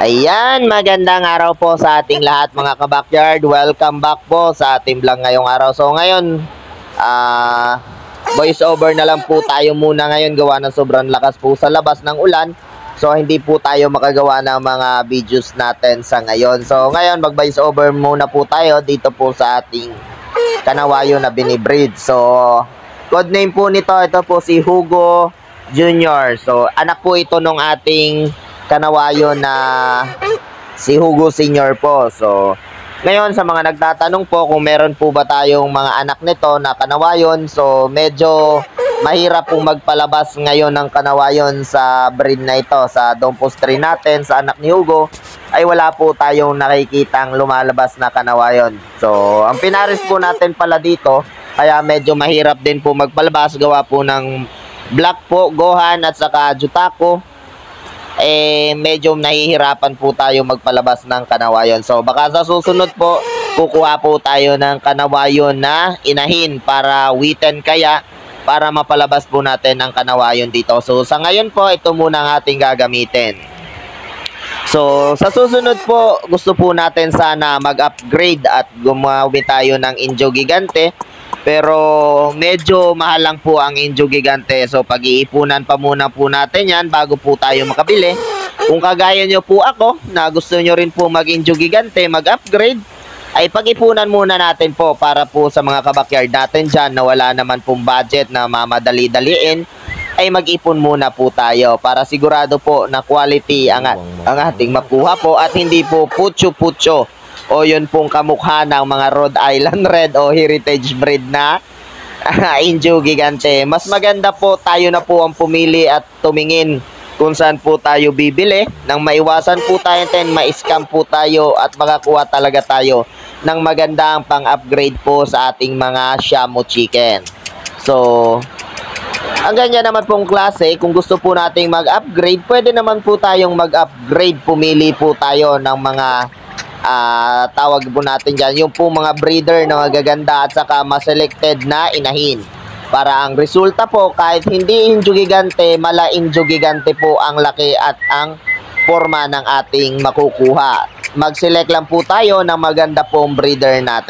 Ayan, magandang araw po sa ating lahat mga kabakyard. Welcome back po sa ating vlog ngayong araw. So ngayon, voice over na lang po tayo muna ngayon gawa ng sobrang lakas po sa labas ng ulan. So hindi po tayo makagawa ng mga videos natin sa ngayon. So ngayon, mag-voice over muna po tayo dito po sa ating kanawayo na binibreed. So code name po nito, ito po si Hugo Jr. So anak po ito nung ating kanawayo na si Hugo Senior po. So, ngayon sa mga nagtatanong po kung meron po ba tayong mga anak nito na kanawayon, so medyo mahirap po magpalabas ngayon ng kanawayon sa breed na ito. Sa Dompos 3 natin, sa anak ni Hugo, ay wala po tayong nakikitang lumalabas na kanawayon. So, ang pinaris po natin pala dito, kaya medyo mahirap din po magpalabas gawa po ng black po, Gohan at saka Jutako. Medyo nahihirapan po tayo magpalabas ng kanawayon. So baka sa susunod po, kukuha po tayo ng kanawayon na inahin para witten kaya para mapalabas po natin ang kanawayon dito. So sa ngayon po, ito muna ang ating gagamitin. So sa susunod po, gusto po natin sana mag-upgrade at gumawa tayo ng Injo Gigante. Pero medyo mahal lang po ang Injo Gigante. So pag-iipunan pa muna po natin yan bago po tayo makabili. Kung kagaya nyo po ako na gusto nyo rin po mag-Injo Gigante, mag-upgrade, ay pag-ipunan muna natin po para po sa mga kabakyard natin dyan na wala naman pong budget na mamadali-daliin, ay mag-ipon muna po tayo para sigurado po na quality ang ating makuha po at hindi po putyo-putyo o yun pong kamukha ng mga Rhode Island Red o Heritage breed na Injo Gigante. Mas maganda po tayo na po ang pumili at tumingin kung saan po tayo bibili nang maiwasan po tayo ma-scam po tayo at makakuha talaga tayo ng magandang pang-upgrade po sa ating mga Shamu chicken. So, ang ganyan naman pong klase, kung gusto po nating mag-upgrade, pwede naman po tayong mag-upgrade. Pumili po tayo ng mga tawag po natin dyan, yung po mga breeder na magaganda at saka ma-selected na inahin. Para ang resulta po, kahit hindi Injo Gigante, mala Injo Gigante po ang laki at ang forma ng ating makukuha. Mag-select lang po tayo ng maganda pong breeder natin.